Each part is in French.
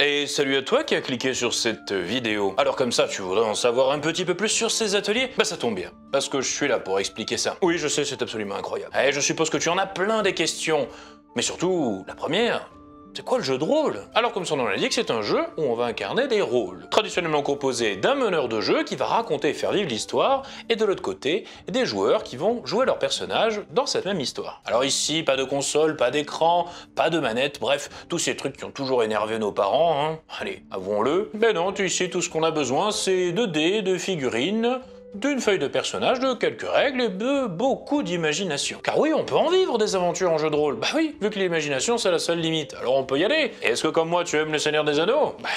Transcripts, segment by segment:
Et salut à toi qui as cliqué sur cette vidéo. Alors comme ça, tu voudrais en savoir un petit peu plus sur ces ateliers? Bah ça tombe bien, parce que je suis là pour expliquer ça. Oui, je sais, c'est absolument incroyable. Et je suppose que tu en as plein des questions. Mais surtout, la première, c'est quoi le jeu de rôle? Alors comme son nom l'indique, c'est un jeu où on va incarner des rôles, traditionnellement composé d'un meneur de jeu qui va raconter et faire vivre l'histoire, et de l'autre côté, des joueurs qui vont jouer leur personnage dans cette même histoire. Alors ici, pas de console, pas d'écran, pas de manette, bref, tous ces trucs qui ont toujours énervé nos parents, hein. Allez, avouons-le. Ben non, ici, tout ce qu'on a besoin, c'est de dés, de figurines, d'une feuille de personnage, de quelques règles et de beaucoup d'imagination. Car oui, on peut en vivre des aventures en jeu de rôle. Bah oui, vu que l'imagination c'est la seule limite, alors on peut y aller. Et est-ce que comme moi tu aimes le Seigneur des Anneaux? Bah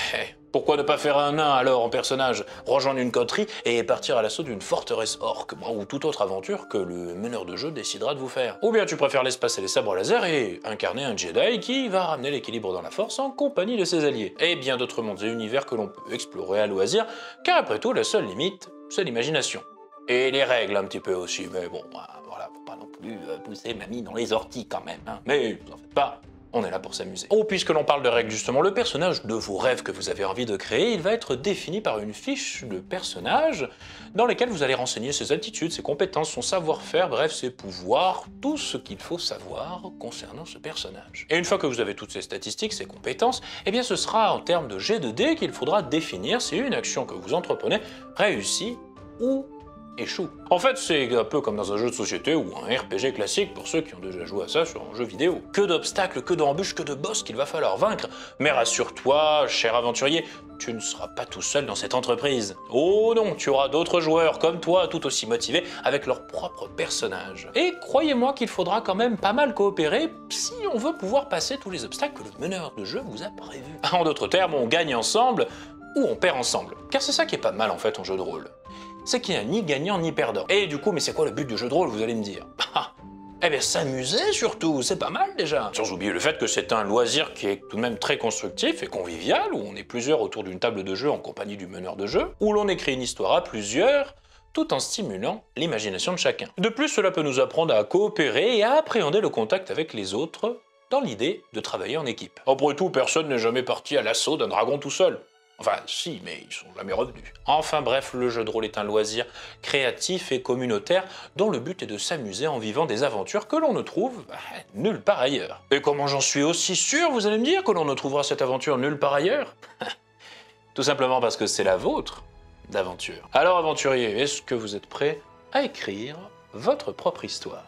pourquoi ne pas faire un nain alors en personnage, rejoindre une coterie et partir à l'assaut d'une forteresse orque, ou toute autre aventure que le meneur de jeu décidera de vous faire. Ou bien tu préfères l'espace et les sabres laser et incarner un Jedi qui va ramener l'équilibre dans la force en compagnie de ses alliés. Et bien d'autres mondes et univers que l'on peut explorer à loisir, car après tout la seule limite, c'est l'imagination. Et les règles un petit peu aussi, mais bon, voilà, faut pas non plus pousser mamie dans les orties quand même, hein. Mais vous en faites pas, on est là pour s'amuser. Oh, puisque l'on parle de règles justement, le personnage de vos rêves que vous avez envie de créer, il va être défini par une fiche de personnage dans laquelle vous allez renseigner ses aptitudes, ses compétences, son savoir-faire, bref, ses pouvoirs, tout ce qu'il faut savoir concernant ce personnage. Et une fois que vous avez toutes ces statistiques, ces compétences, eh bien ce sera en termes de jet de dés qu'il faudra définir si une action que vous entreprenez réussit ou échoue. En fait, c'est un peu comme dans un jeu de société ou un RPG classique pour ceux qui ont déjà joué à ça sur un jeu vidéo. Que d'obstacles, que d'embûches, que de boss qu'il va falloir vaincre. Mais rassure-toi, cher aventurier, tu ne seras pas tout seul dans cette entreprise. Oh non, tu auras d'autres joueurs comme toi, tout aussi motivés, avec leur propre personnage. Et croyez-moi qu'il faudra quand même pas mal coopérer si on veut pouvoir passer tous les obstacles que le meneur de jeu vous a prévus. En d'autres termes, on gagne ensemble ou on perd ensemble. Car c'est ça qui est pas mal en fait en jeu de rôle. C'est qu'il n'y a ni gagnant ni perdant. Et du coup, mais c'est quoi le but du jeu de rôle, vous allez me dire? Eh bien s'amuser surtout, c'est pas mal déjà. Sans oublier le fait que c'est un loisir qui est tout de même très constructif et convivial, où on est plusieurs autour d'une table de jeu en compagnie du meneur de jeu, où l'on écrit une histoire à plusieurs, tout en stimulant l'imagination de chacun. De plus, cela peut nous apprendre à coopérer et à appréhender le contact avec les autres, dans l'idée de travailler en équipe. Après tout, personne n'est jamais parti à l'assaut d'un dragon tout seul. Enfin, si, mais ils sont jamais revenus. Enfin bref, le jeu de rôle est un loisir créatif et communautaire dont le but est de s'amuser en vivant des aventures que l'on ne trouve nulle part ailleurs. Et comment j'en suis aussi sûr, vous allez me dire, que l'on ne trouvera cette aventure nulle part ailleurs? Tout simplement parce que c'est la vôtre d'aventure. Alors aventurier, est-ce que vous êtes prêt à écrire votre propre histoire?